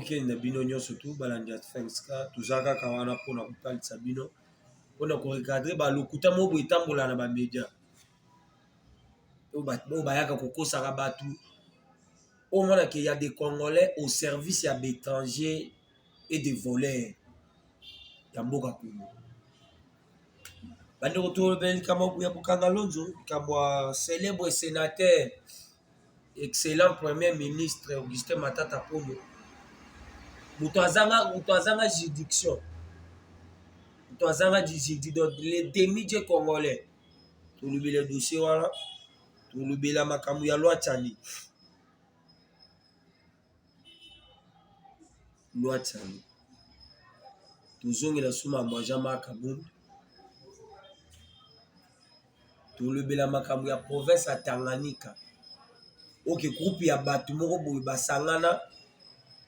okende bino nyonso tu balandi ya Fenska tozaka kawana pona kotalisa bino pona ko recadrer ba lokuta mo boy tambola na ba média o bayaka kokosaka batu au moins qu'il y a des Congolais au service ya d'étrangers et des voleurs ya mboka Congo bande retour ben kama ya Bukanga Lonzo kama célèbre sénateur excellent premier ministre Augustin Matata Ponyo mutazanga juridiction mutazanga juridiction les demi-dieux congolais tout le dossier voilà tout le makambu ya loi tchani tozongela suma mwajama kabundu tolobela makambo ya province ya Tanganyika oke groupe ya bato moko boye basangana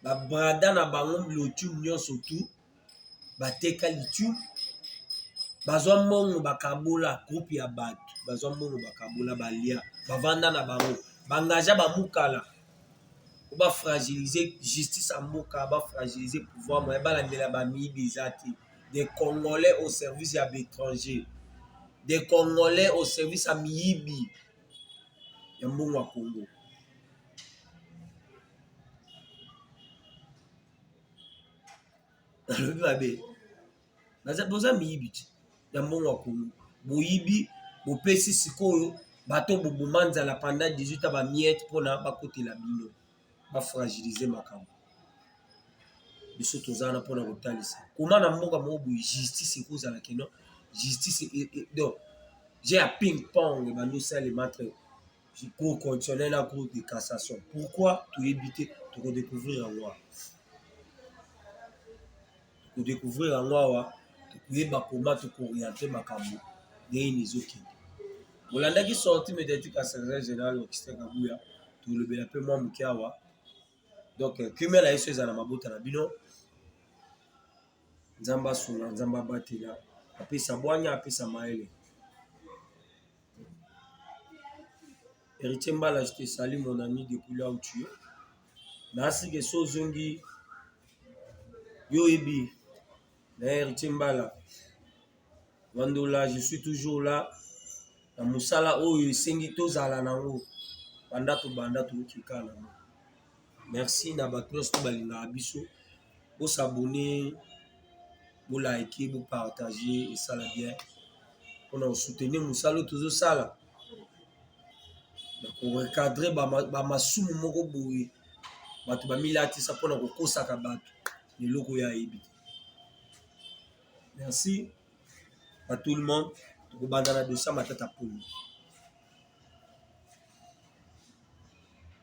babrada na bango lotu nyonso tu bateka litu bazwa mbongo bakabola groupe ya bato bazwa mbongo bakabola balia bavanda na bango bangaja bamukala ba fragiliser justice en mboka ba fragiliser pouvoir moyen balandela ba mibi zati des Congolais au service ya l'étranger des Congolais au service à miyibi ya mbongo wa Congo alobi babe naza boza miyibi ya mbongo wa Congo boyibi bopesi sikoyo bato bobuma nzala pendant 18 ans ba miette pona bakotela bino ba fragiliser makambo biso tozana pona kotalisa koma na mboka moko justice ekozala keno justice donc j'ai un ping-pong bando sale matre cour constitutionnelle à cour de cassation pourquoi tu éviter de redécouvrir en moi pour découvrir en moi tu ba comment tu orienter makambo ndeni zokende molanda ki sorti médiatique à secrétaire général Augustin Kabuya tout le bela pe moi mukiawa donc kumela yeso ezana mabota na bino nzamba suna nzamba batela apesa bwanya apesa maele Héritier Mbala, je te salue mon ami depuis là où tu es. Merci que so zongi yo ebi. Héritier Mbala. Wandola, je suis toujours là. Na musala oyo sengi tozala nango. Banda to kikala. Merci na batros to balinga biso. Bo s'abonner, bo liker, bo partager et ça la bien. Pour soutenir musala toujours sala. Pour recadrer ba masumu moko boye bato ba milatisa pona kokosaka bato eloko ya yebi. Merci à tout le monde pour bandana de ça matata poli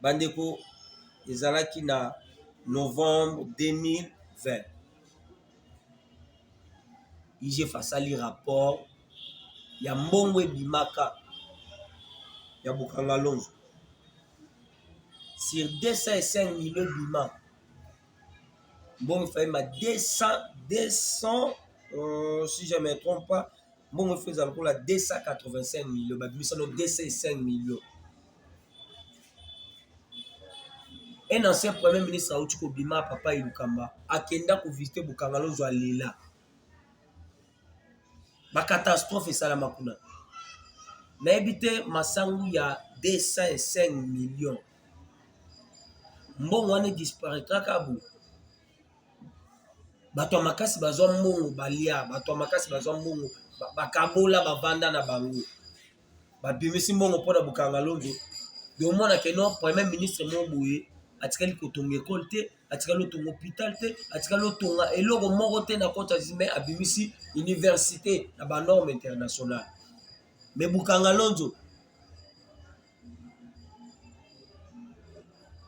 bandeko ezalaki na novembre 2020 IGF asali rapport ya mbongo ebimaka ya Bukanga Lonzo sur 205 millions d'humains. Bon, il fait ma 200 si je ne me trompe pas, bon, il fait encore la 285 millions, bah, 205 millions. Un ancien premier ministre Aouchiko Bima, Papa Ilukamba, a Kenda pour visiter Bukanga Lonzo à Lila. Ma catastrophe est ça la makuna. Na habité Masangu il y a 205 millions. Mbongo wane disparaîtra kabu. Bato makasi bazwa mbongo balia, bato makasi bazwa mbongo bakabola bavanda na bango. Babimisi mbongo pona Bukanga Lonzo. De mona keno premier ministre Moboye atikali kotonga école te, atikali otonga hôpital te, atikali otonga eloko moko te na kota zime abimisi université na ba norme internationale. Mais Bukanga Lonzo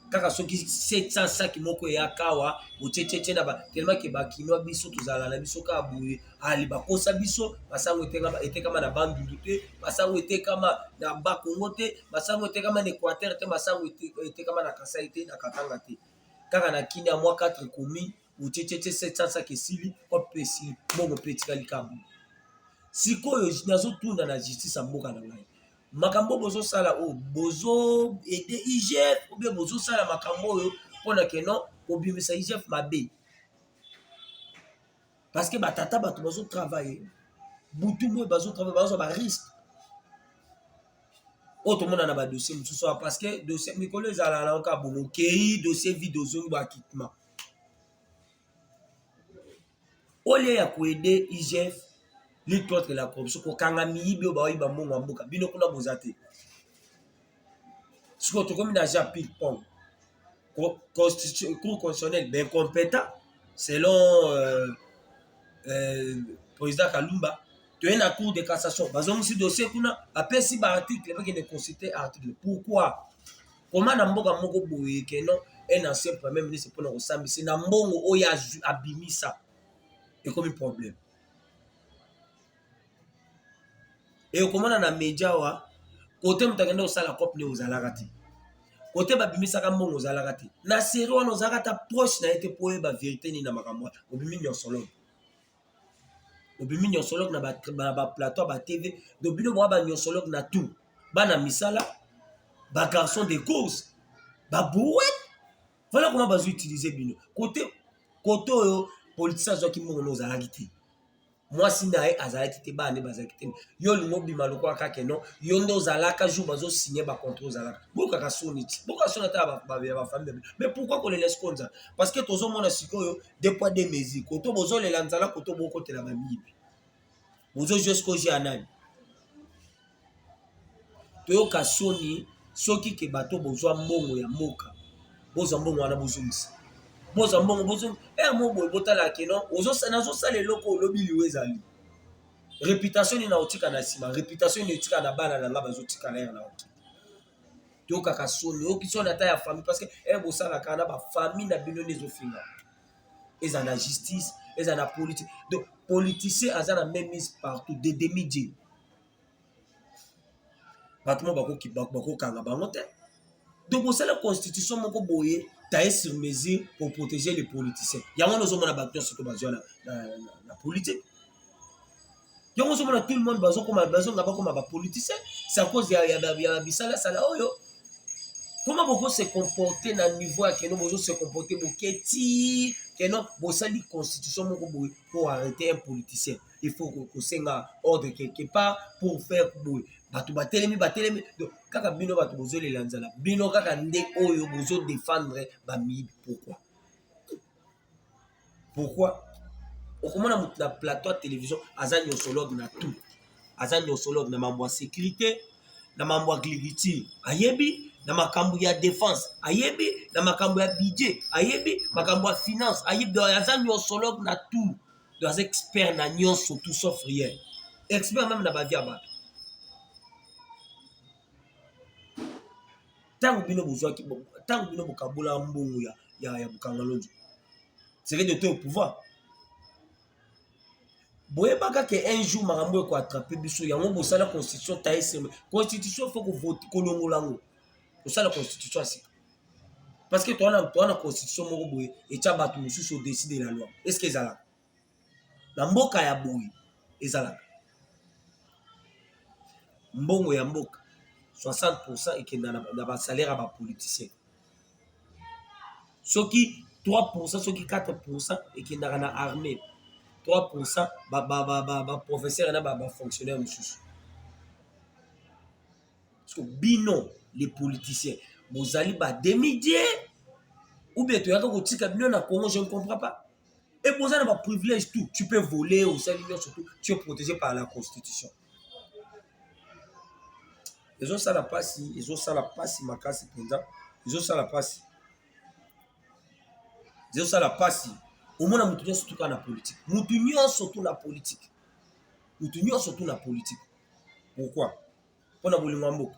kaka soki 700 sacs moko ya kawa ochecheche na ba tellement que ba kinwa biso tozala na biso ka boye ali ba kosa biso basango etekama na bandulu te basango etekama na ba Congo te basango etekama na Équateur te basango etekama na Kasai te na Katanga te kaka na kini ya mwa 4 communes ochecheche 700 sacs esili opesi mongo petikali kabu sikoyo nazo tunda na justice ya mboka na ngai makambo bozo sala o bozo aider IGF ou bien bozo sala makambo oyo pendant que non obimisa IGF mabe parce que batata bato bazo travailler butu mo bazo travailler bazo ba risque autre monde na ba dossier mususu parce que dossier mikolo ezala na ka bomo kei dossier vide ozongi ba acquittement ole ya koede IGF lutte contre la corruption kokanga miyibi oyo baoyiba mbongo ya mboka bino kuna boza te sikoyo tokomi na ja ping pong cour constitutionnel d'incompétent selon président Kalumba toye na cour de cassation bazongisi dossier kuna apesi baarticle bakende consulter article pourquoi comment na mboka moko boye keno un ancien premier ministre mpona kosambisa na mbongo oyo abimisa ekomi problème ekomona na media wa kote moto akende kosala cope ne ozalaka te kote babimisaka mbongo ozalaka te na série wana ozalaka ta proche na ye te mpo oyeba vérité nini na makambo wana obimi nyonsologue na baplateau ya batv do bino boya banyonsologue na tout bana misala bagarçon de course babouette voilà comment bazoutilize bino kote oyo politicien azwaki mbongo na ozalaki te mwasi na ye azalaki te bana nde bazalaki te yo olingi obima lokola kaka no yo nde ozalaka jour bazosigne bacontrat ozalaka bokaka soni ti boka soni ata bafamille mais pourquoi kolela esiko nzala parce que tozomona sikoyo deux poids deux mesures koto bozolela nzala koto bokotela bamiyibi bozojue siko je anani toyoka soni soki ke bato bozwa mbongo ya mboka bozwa mbongo wana bozongisa bozwa mbongo bozongi mo boye botalaki no nazosala eloko olobi liwe ezali réputation nini naotika na nsima réputation nini etika na bana na nga bazotikala ere na oki toyokaka soni oyoki soni ata ya famille parce que bosalaka na bafamille na bino nde ezofinga eza na justice eza na politique donc politicien aza na même mise partout de demi-die bato mo bakokanga bango te donc bosala constitution moko boye taille sur mesure pour protéger les politiciens yango nozomona bato nyonso to bazwa na politique yango ozomona tout le monde bazonga bakoma bapoliticien c'est à cause ya bisalasala oyo comment boko se comporter na niveau ya keno bozo se comporter boketi keno bosali constitution moko boye pour arrêter un politicien il faut kosenga ordre quelque part pour faire boye bato batelemi donc kaka bino bato bozolela nzala bino kaka nde oyo bozodefendre bamiyibi pourquoi okomona moto na plateau ya télévision aza nyonsologue na tout aza nyonsologue na mambo ya sécurité na mambo ya agriculture ayebi na makambo ya défense ayebi na makambo ya budget ayebi makambo ya finance ayebi aza nyonsologue na tout aza expert na nyonso tout sauf rien expert même na bavie ya bato ntango bino bozwaki ntango bino bokabola mbongo ya bokanga lonzo c'est de te au pouvoir boyebaka ke un jour makambo ekoattrape biso yango bosala constitution taye seme constitution fo kovote kolongola yango kosala constitution ya sika parce que toa na constitution moko boye etya bato mosusu odeside la loi est ce que ezalaka na mboka ya boye ezalaka mbongo ya mboka 60% ekenda na basalaire ya bapoliticien soki 3% soki 4% ekendaka na armée 3% professeur na fonctionnaire mosusu parce que bino les politiciens bozali demi-die ou bien toyaka kotika bino na Congo je ne comprends pas et boza na privilège tout tu peux voler osali surtout tu es protégé par la constitution ezosala pasi makasi mpenza ezosala pasi omona mutu nyonso tuka na politique mutu nyonso tu na politique pourquoi mpona bolingo ya mboka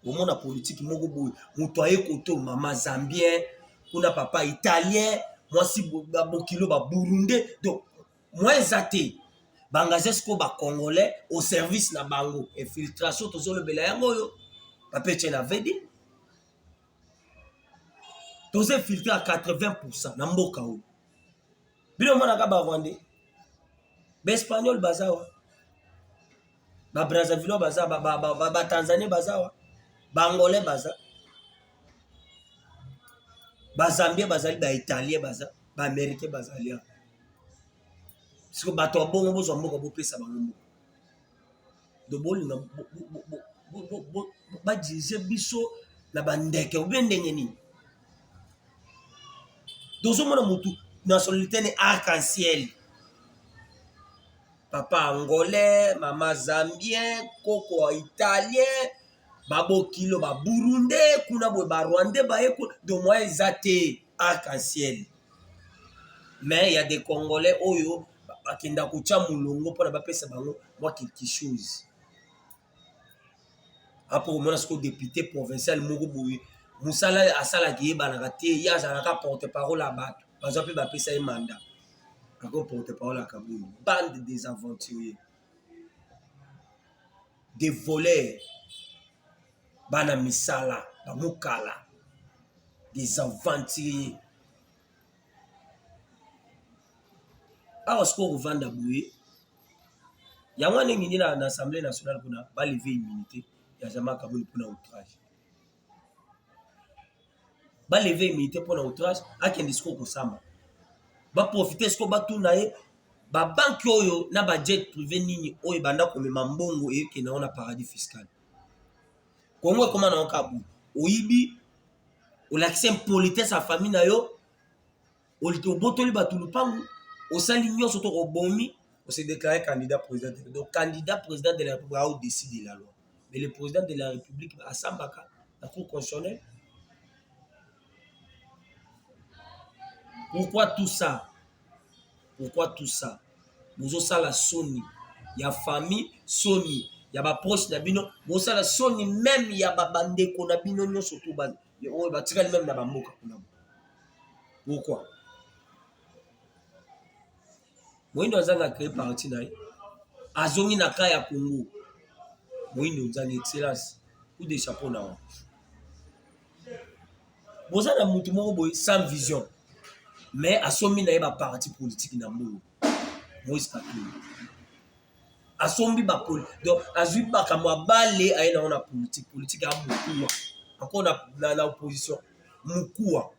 omona politique moko boye mutu aye koto mama zambien kuna papa italien mwasi bokilo baburundais donc moi eza te bangaze siko bacongolais au service na bango infiltration tozolobela yango oyo bapetie na vedi toza infiltré à 80% na mboka oyo bino omonaka barwandais baespagnol bazawa babrazzaville baza batanzanie bazawa Bangolais baza, Bazambien bazali, ba Italien baza, ba Américain bazali. Parce que bato ya bongo bozwa mboka bopesa bango mboka. Do bolinga badirige biso na bandeke obe ndenge nini. Dozomona mutu nationalité ne arc-en-ciel. Papa angolais, maman zambien, koko italien, babo kilo ba burundais, kuna boy ba rwandais ba eko de moi ezate arc-en-ciel. Mais il y a des congolais oyo bakenda kucha mulongo pona bapesa bango moi quelque chose. Après mona ce député provincial moko boye musala asala ki banaka te ya azalaka porte-parole à bato. Bazwa pe bapesa ye mandat. Kako porte-parole à Kaboul. Bande des aventuriers. Des voleurs, bana misala, bamukala, des aventuriers. Alors, ce qu'on vend d'aboué, il y a un ministre dans l'Assemblée nationale qui a levé l'immunité. Il y a jamais Kaboul pour l'outrage. Il a levé l'immunité pour l'outrage, il y a un discours comme ça. Il va profiter de ce qu'on va tourner. Ba banque oyo na ba jet privé nini oyo banda ko mema mbongo e ke na paradis fiscal. Kongo comment na okabu oyibi o l'accès politesse sa famille na yo o lito botoli ba tulupangu o sali nyonso to ko bomi o se déclarer candidat président. Donc candidat président de la République a décidé la loi. Mais le président de la République a sambaka la cour constitutionnelle. Pourquoi tout ça? Pourquoi tout ça? Nous avons la Sony. Il y a famille, Sony. Il y a ma proche Nabino. Nous avons la Sony, même il y a ma bande Konabino, surtout. Il y a tirer même dans Moka. Pourquoi? Moi, nous avons créé parti. Azongi Nakaya Congo. Moi, nous avons excellence. Ou des chapeaux. Nous avons un monde sans vision. Mais à son mina, il y a un parti politique dans le monde. Moïse Katumbi. Asombi ba politique. Donc, azui ba kamwa bale aye na politique. Politique a mukua. Encore na opposition. Mukua.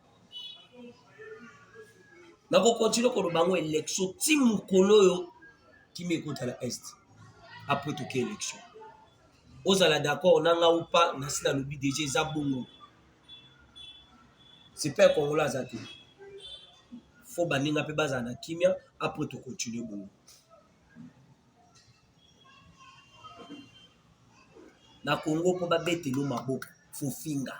Na ko continue ko bango élection ti mukolo yo qui m'écoute à la est. Après tout élection. Ozala d'accord nanga ou pas na sina lobi déjà za bongo. C'est pas congolais azati. Faut baninga pe baza na kimia après tout continuer bongo. Na Congo po babete no maboko fofinga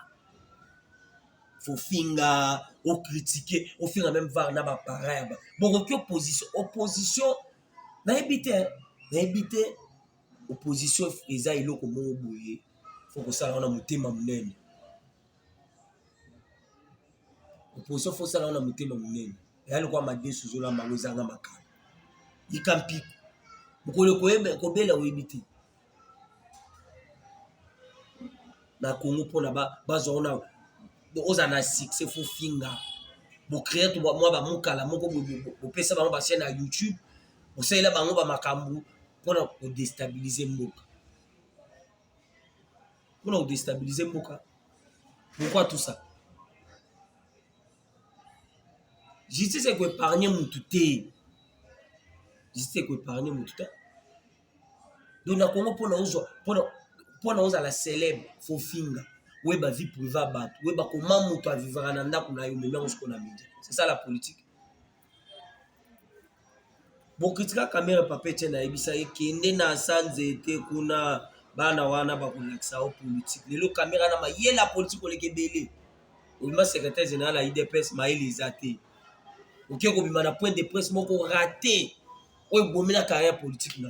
o critiquer o finga même var na ba pareil ba bon que opposition na éviter opposition eza iloko mo boye faut que ça on a motema munene opposition faut ça on a motema munene ya le kwa madesu zola mango zanga makala ikampi mukole ko bela o éviter na Congo pour na zona oza na succès fo finga bo créer to moi ba mukala moko bo pesa ba chaîne na YouTube bo sala bango ba makambu pour na déstabiliser mboka pourquoi tout ça justice est que épargner mututé donc na Congo pour na oza la célèbre fo finga oui, bah, vie privée à battre. Oui, bah, comment tu vas vivre en anda qu'on a eu maintenant ce qu'on a mis. C'est ça la politique. Bon, critique la caméra papier tient à ebisa et qui est na sans été kuna bana wana ba konaksa au politique. Le caméra na ma yé la politique on les belé. Au même secrétaire général à IDPS Maïl Izate. OK ko bima na point de presse moko raté. Oui, bomina carrière politique na.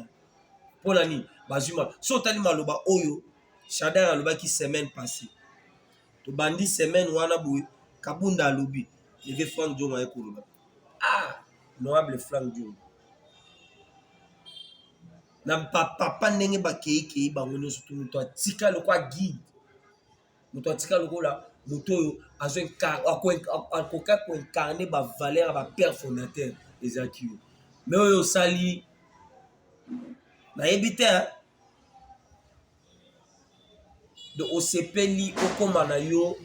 Pour l'année, bazuma. So tali maloba oyo, Chadar aloba qui semaine passée. To bandi semaine wana boy Kabunda alobi levé Frank Diongo ay koloba honorable Frank Diongo na papa ndenge bakei bango nyonso to moto atika lokwa guide moto atika lokola moto oyo azo akoka ko incarner ba valeur ba père fondateur ezaki yo mais oyo sali na yebite de osepeli okoma na yo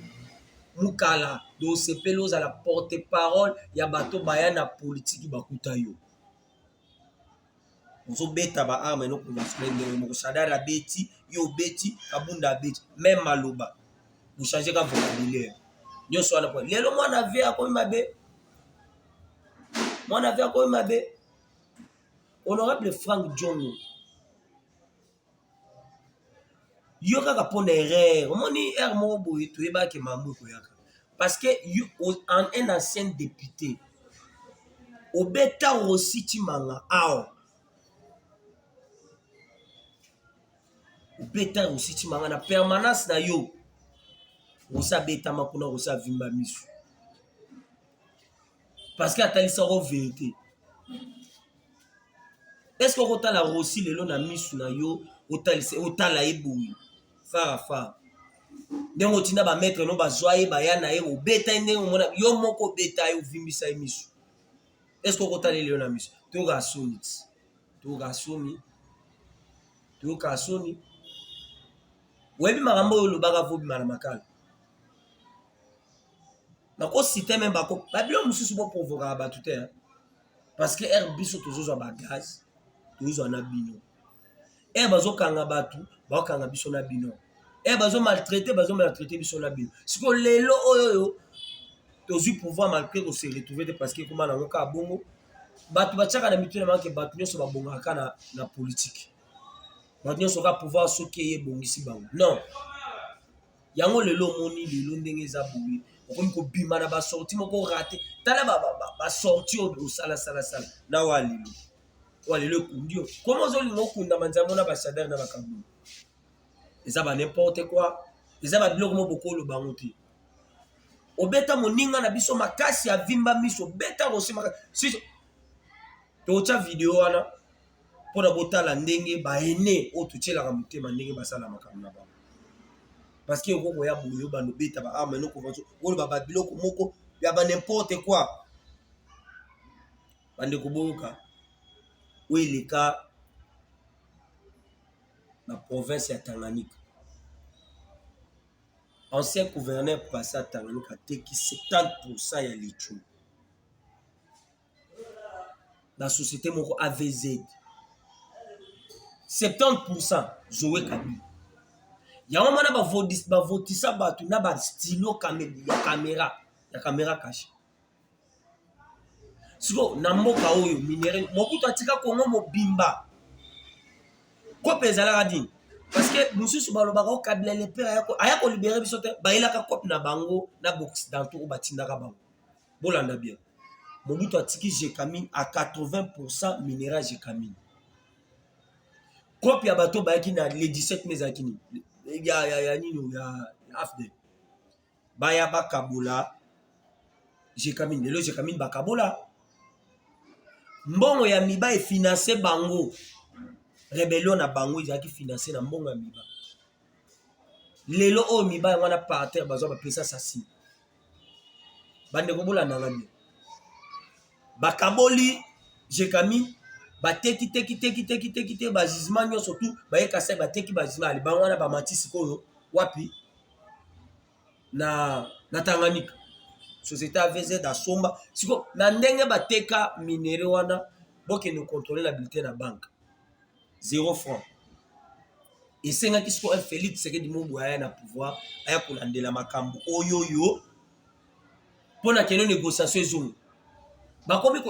mukala de osepeli ozala porte parole ya bato baya na politiki bakuta yo ozobeta ba arme no conventionnel ndenge moko Shadari abeti yo obeti Kabunda abeti même maloba bochange ka vocabulaire nyonso wana po lelo mwana vie akomi mabe honorable Frank Diongo yo kaka mpona erreur omoni ere moko boye toyebaki mambo ekoyaka parce que en un ancien député obeta Rossi Chimanga awa obeta Rossi Chimanga na permanence na yo Rosa betama kuna Rosa vimba misu parce que atalisa ko vérité est-ce que otala Rossi lelo na misu na yo otala eboyi fara ndenge otinda bamaître no bazwa ye baya na ye obeta ye ndenge omona yo moko obeta ye ovimbisa ye misu est ce que okotala lelo na misu toyoka soni oyebi makambo oyo olobaka vobima na makala nakosite me babilo mosusu boprovokaka bato te parce que ere biso tozozwa bagaz tozozwa na bino ere bazokanga bato bakokanga biso na bino bazomaltraite biso na bino sikoyo lelo oyo tozwi pouvoir malgré kose retrouve te parce que ekoma nango kaka bongo bato batiaka na mitu na banke bato nyonso babongaka na politike bato nyonso ka pouvoir soki eye ebongisi bango non yango lelo omoni lelo ndenge eza boye okomi kobima na basorti moko rate tala basorti oyo osalasala na walelo ekundi yo koma ozolinga okunda manzambo na bashadare na bakabulu eza ba n'importe quoi eza babiloko mo bokolo bango te obeta moninga na biso makasi avimba miso obeta Rossi makasi totya video wana mpona botala ndenge baene oyo totyelaka motema ndenge basala makambo na bango parce que okoko ya boye oyo bano beta ba arme no convention oyo babiloko moko ya ba n'importe quoi bandeko boyoka oyo eleka na province ya Tanganyika ancien gouverneur passé à Tanganyika teki 70% ya lithium la société moko AVZ 70% Zoé Kabila yango mana bavotisa bato na bastilo ya caméra caché siko na mboka oyo minere mobutu atika Kongo mobimba kope ezalaka dini parce que mosusu balobaka o Kabila le père aya kolibere biso te bayelaka kope na bango na baoccidentaux oyo batindaka bango bolanda bien mobutu atiki Gécamine à 80% minera Gécamine kope ya bato bayaki na le 17 mai ezalaki nini ya nini ya afde baya bakabola Gécamine lelo Gécamine bakabola mbongo ya miba efinanse bango rébellion na bango ezalaki finanse na mbongo ya miba lelo oyo miba yango wana parterre bazwa bapesa sasi bandeko bolandanga bien bakaboli Gécamine bateki te bajugement nyonso tu bayekasa bateki bajugement ali bango wana bamati sikoyo wapi na Tanganyika société AVZ asomba siko na ndenge bateka minere wana bokende contrôler la bulletin na banque 0 franc esengaki siko Félix Tshisekedi Tshilombo aya na pouvoir aya kolandela makambo oyoyo mpona keno négociation ezongo bakomi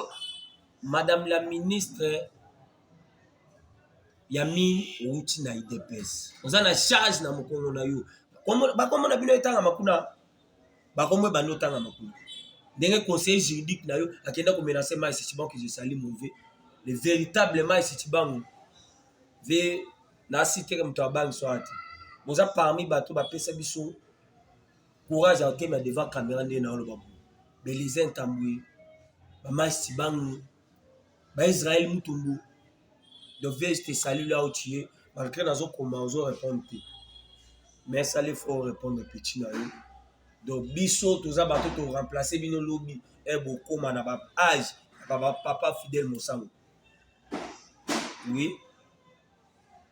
madame la ministre ya mine outi na IDPS oza na charge na mokongo na yo bakombo na bino etanga makuna bakombo ebandi otanga makuna ndenge conseiller juridique na yo akenda komenace Maïs Chibangu que je salue mauvais le véritable Maïs Chibangu ve na cité moto abangi so ate boza parmi bato bapesa biso courage à okema devant caméra ndenge na oloba Belize Ntambwe Maïs Chibangu Israël Mutombo de VS te salue là où tu es malgré nazo comment ozo répondre mais ça il faut répondre petit na yo donc biso toza bato to remplacer bino lobby e bokoma na ba âge ba papa fidèle mosango oui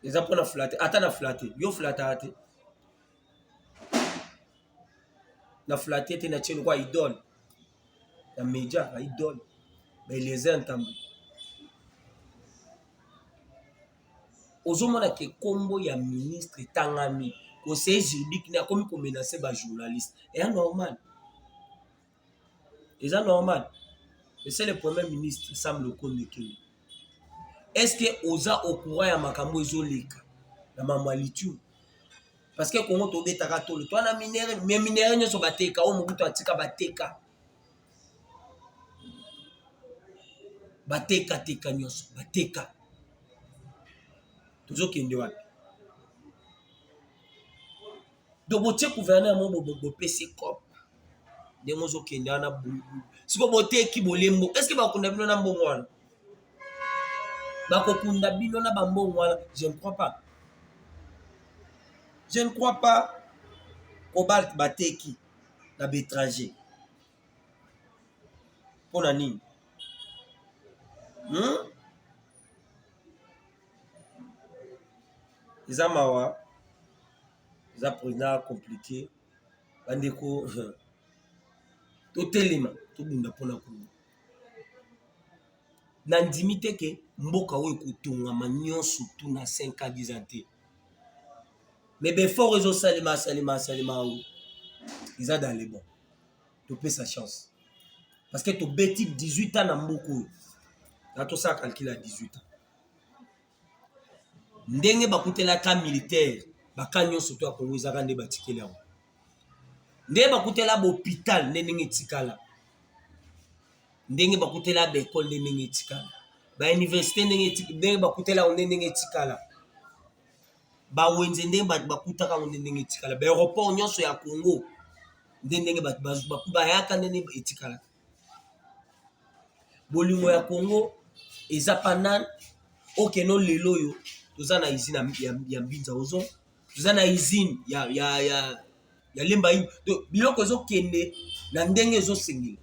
les apprendre à flatter attends à flatter yo flatter na flatter te na tie quoi idole na média idole mais les entambe ozomona ke kombo ya ministre etangami conseiller juridique ne akomi komenace bajournaliste eya normal eza normal mais c'est le premier ministre semble okondekeli est ce que oza au courant ya makambo ezoleka na mambo ya lithium parce que kongo tobetaka tolo twana minere mais minere nyonso bateka oyo mobutu atika bateka nyonso bateka tozokende wapi donc botie gouverneur mo bopesi cop ndenge ozokende wana bulubulu siko boteki bolembo est ce que bakunda bino na mbongo wana bakokunda bino na bambongo wana je ne crois pas cobalt bateki na bétranger mpona nini eza mawa eza président compliqué bandeko totelema tobunda mpona kongo na ndimi te ke mboka oyo ekotongama nyonso tu na 5 ans 10 ans te mais befort ezosalema oyo eza dans les bons topesa chance parce que tobeti 18 ans na mboka oyo na tosala calcul ya 18 ans ndenge bakutelaka militaire baka nyonso to ya kongo ezaka nde batikeli yango ndenge bakutela bahôpital nde ndenge etikala ndenge bakutela baekole nde ndenge etikala bauniversité ndenge bakutela yango nde ndenge etikala bawenze ndenge bakutaka yango nde ndenge etikala baaéroport nyonso ya kongo nde ndenge bayaka nde ndenge etikala bolingo ya kongo eza panane okeno lelo oyo toza na usine ya mbinza ozo toza na usine ya lemba ini biloko ezokende na ndenge ezosengela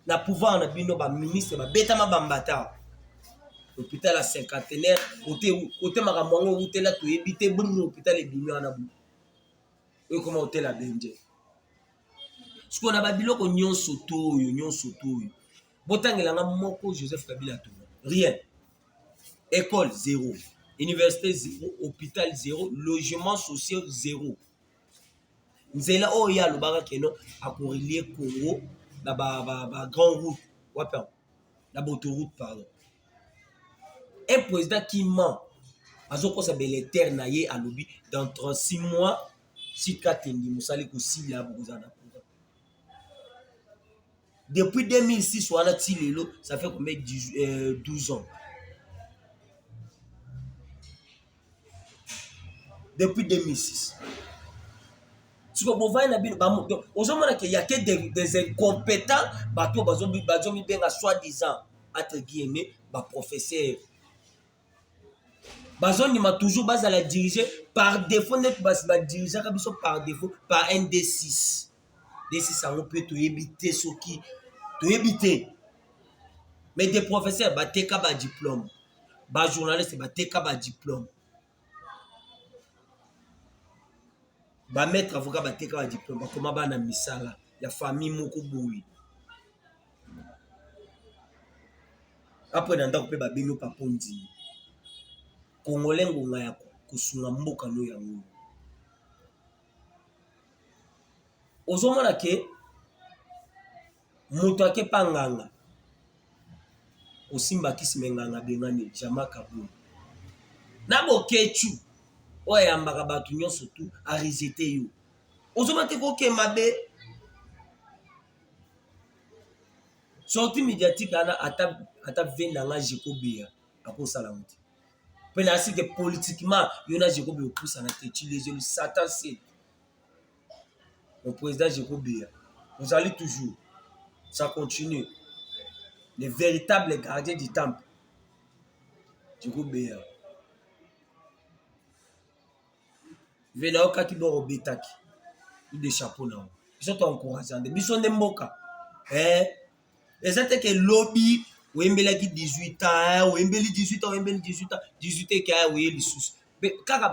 na pouvoir na bino baministre babetama bambata hôpital ya cinquantenaire kote makambo yango outela toyebi te brr hôpital ebimi wana bu oyo koma hôtel benje sikoyo na babiloko nyonso to oyo botangelanga moko Joseph Kabila to rien école 0 université 0 hôpital 0 logement social 0 nzela oyo ya alobaka keno akorelie Congo na ba grand route wapi na autoroute pardon un président qui ment azokosa beletere na ye alobi dans 36 mois si katendi mosali kosilia bokozana depuis 2006 wana ti lelo ça fait combien 12 ans depuis 2006 siko bovai na bino ozomona ke ya ke des incompétents bato bazomi benga soi-disant entre guillemets baprofesseur bazondima toujours bazala dirigé par défaut neti badirigeaka biso par défaut par un D6 yango mpe toyebi te soki toyebi te mais des professeurs bateka badiplôme bajournaliste bateka badiplôme bamaître avocat bateka badiplôme bakoma bana misala ya famille moko boye apres na ndako mpe babengi papa ndimi congolais ngonga ya kosunga mboka no yango ozomona ke moto akepa nganga osimbaki nsima nganga bengani jama kabuni na bokechu oyo ayambaka bato nyonso tu arizete yo ozomona te kokema be sorti médiatique ana ata vendanga jekobeya akosala ngo te mpe na asi ke politiquement yo na jekobeya opusana te utilisé le satan c'est le président jekobeya ozali toujours ça continue le véritable gardien du temple jekobeya vena okaki bo obetaki de chapeau na biso to encourageant biso nde mboka eza te ke lobi oyembelaki 18 ans oyembeli 18 ans oyembeli 18 ans 18 eke aya oye lisusu mpe kaka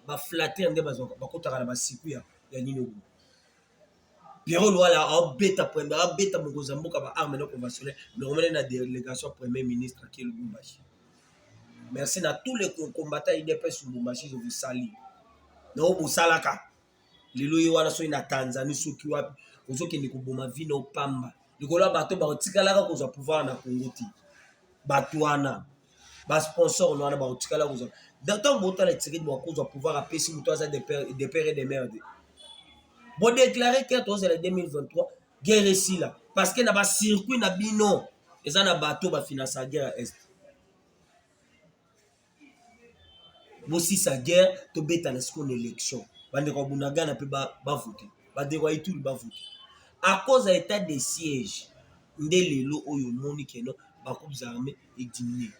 baflater nde bakotaka na basiku ya nini obo Pierrot Louala a bêta premier, a bêta Mokozamboka ba arme non conventionnelle, mais on met la délégation premier ministre qui est le Lubumbashi. Merci à tous les combattants IDPS Lubumbashi, je vous salue. Non, vous salaka. Les loyers wana so na Tanzanie so ki wapi, ozo ke ndikoboma vino pamba. Likola bato ba otikalaka ko za pouvoir na Congo ti. Bato wana ba sponsor wana ba otikala ko za. Dans boto la tiré ba ko za pouvoir a pesi muto za des pères et des mères. Bon déclarer que tous les 2023 guerre ici là parce que na ba circuit na bino eza na bato ba finance la guerre à est. Bosi sa guerre to beta na siko élection. Bande ko bunaga na pe ba voter. Ba de wa itu ba voter. À cause de l'état de siège nde lelo oyo moni keno ba groupes armés et diminuer.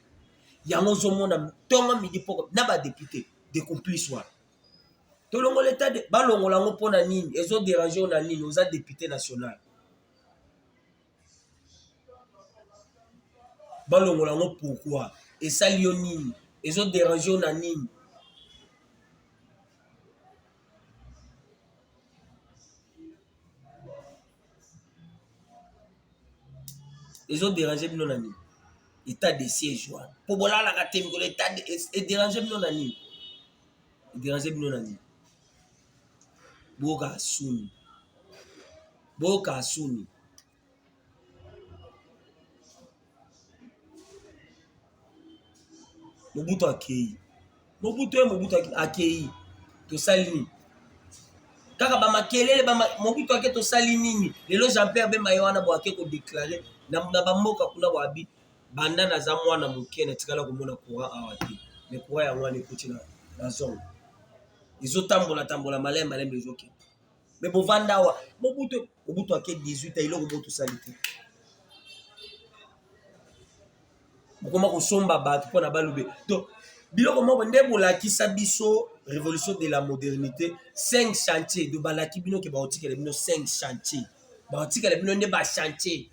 Yango zo mona tonga midi poko na ba député de complice wa. Tolongo l'état de balongo lango pona nini ezo déranger na nini aux députés national. Balongo lango pourquoi et ça lionine ezo déranger na nini. Ils ont dérangé bino nani. État de siège wa. Pour bola la katem ko l'état et dérangé bino nani. Dérangé bino nani. Boka suni. Boka suni. Mobutu akei. Mobutu akei. To salini. Kaka ba makelele ba Mobutu akei to salini. Lelo Jean-Pierre Bemba wana bo akei ko déclarer na ba mboka kuna wabi banda na za mwana muke na tikala komona courant awati. Mais courant ya mwana ekoti na zone. Izo tambola malembe ezoke. Mais bovanda wa Mobutu akei 18 ans iloko boto salite. Bokoma kosomba bato pona balube. Donc biloko moko nde bolakisa biso révolution de la modernité 5 chantiers de balaki bino ke baotikela bino 5 chantiers. Baotikela bino nde ba chantier.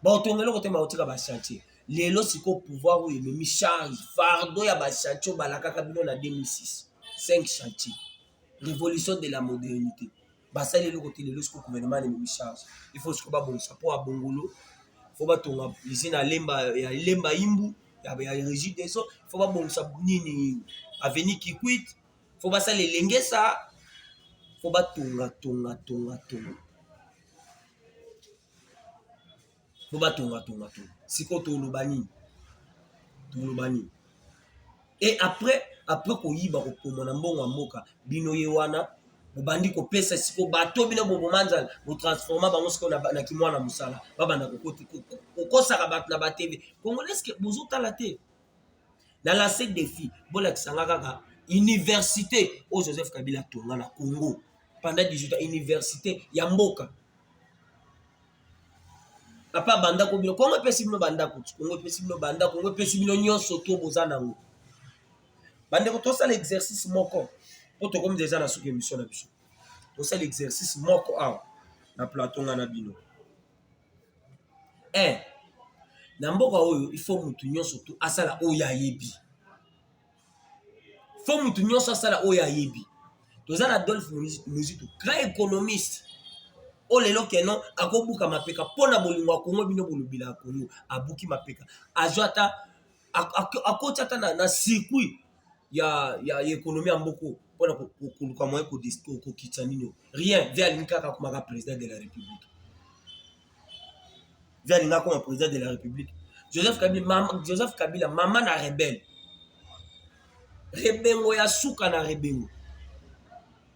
Baotongela kote baotika ba chantier. Lelo siko pouvoir oyo ememi charge fardeau ya ba chantier balakaka bino na 2006. 5 chantiers. Révolution de la modernité. Basali lelo kote lelo siko gouvernement ememi charge. Il faut siko ba bonsa po abongolo. Faut ba tonga usine ya lemba imbu ya régie des eaux. Faut ba bonsa nini avenue Kikwit. Faut ba sala lengesa. Faut ba tonga. Faut ba tonga. Siko tolobani. Et après ko yiba ko pomona mbongo mboka bino ye wana bobandi ko pesa siko bato bino bobo manzala bo transforma bango siko na kimwana musala babanda ko kosaka bato na ba TV congolais que bozuta la te na lancer défi bola kisanga kaka université au Joseph Kabila tonga na Congo pendant 18 ans université ya mboka papa banda ko bino Congo pesi bino banda ko Congo pesi bino banda Congo pesi bino nyonso to bozana ngo bande ko tosala exercice moko poto comme déjà na suki émission na biso tosala exercice moko awa na plateau na bino na mboka oyo il faut mutu nyonso to asala oyo ayebi faut mutu nyonso asala oyo ayebi toza na Adolphe Muzitu grand économiste o lelo keno akobuka mapeka pona bolingo ya Kongo bino bolobila ya Kongo abuki mapeka azwa ata akoti ata na circuit ya économie ya mboko pona koluka moyen kokitisa nini rien vi alingi kaka akomaka président de la république vi alingi akoma président de la république Joseph Kabila mama na rebelle rebengo ya suka na rebengo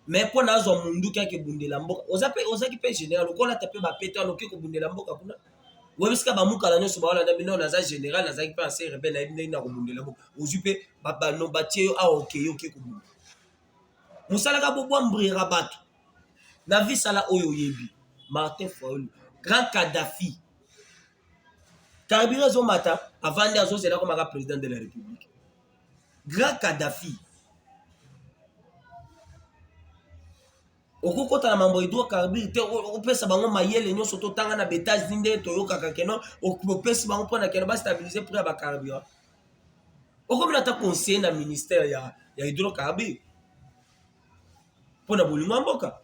mais mpona azwa munduki ake bundela mboka ozaki mpe général okolata mpe bapete wana oke kobundela mboka kuna webisika bamukala nyonso baolanda bino naza général nazalaki mpe anse rebelle nayebi ndenge na kobundela mboka ozwi mpe batie yo awa okeye oke kobunda mosalaka bobwambrira bato na visala oyo oyebi Martin Fayulu grand Kadhafi carburant ezomata avandi azozela komaka président de la république grand Kadhafi okokota na mambo hydrocarbure te opesa bango mayele nyonso totanga na betage nde toyokaka keno opesi bango mpona keno bastabilize prix ya bacarburant okomina ata conseiller na ministère ya hydrocarbure mpona bolingo ya mboka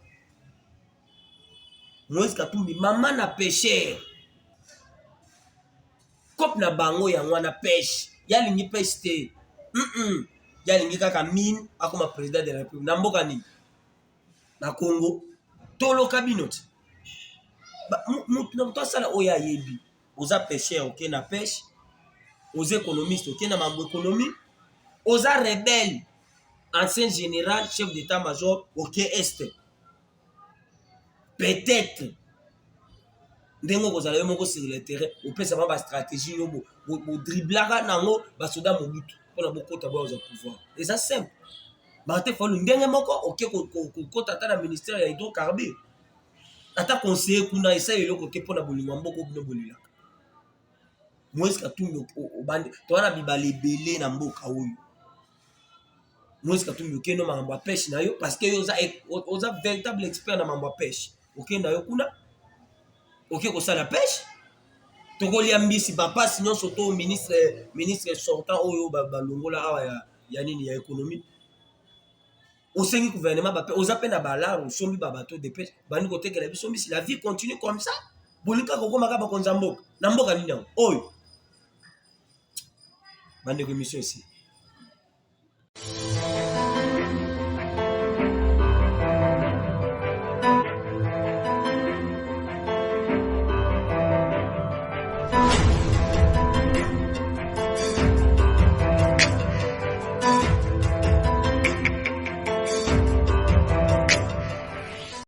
Moïse Katumbi mama na pêcheur kop na bango yango na pêche yalingi pêche te yalingi kaka mine akoma président de la république na mboka nini na Congo toloka bino te mutu asala oyo ayebi oza pêcheur oke na pêche oza économiste oke na mambo économie oza rebelle ancien général chef d'état-major oke este peut-être ndenge kozala yo moko sur le terrain opesa ba stratégie yo bo driblaka nango basoda mobutu mpona bokota boza pouvoir eza simple bate folu ndenge moko oke kokota ata na ministère ya hydrocarbure ata conseiller kuna esa eloko te mpona bolingo mboka bino bolilaka Moïse Katumbi obande towana bibala ebele na mboka oyo Moïse Katumbi okende makambo ya pêche na yo parce que yo oza véritable expert na makambo ya pêche okende na yo kuna oke kosala pêche tokolia mbisi bapasi nyonso to ministre sortant oyo balongola awa ya nini ya économie osengi gouvernement bape oza pe na balare osombi babato de pêche bandi kotekela biso mbisi la vie continue comme ça bolinga kokomaka bakonza mboka na mboka nini yango oyo bandeko émission ici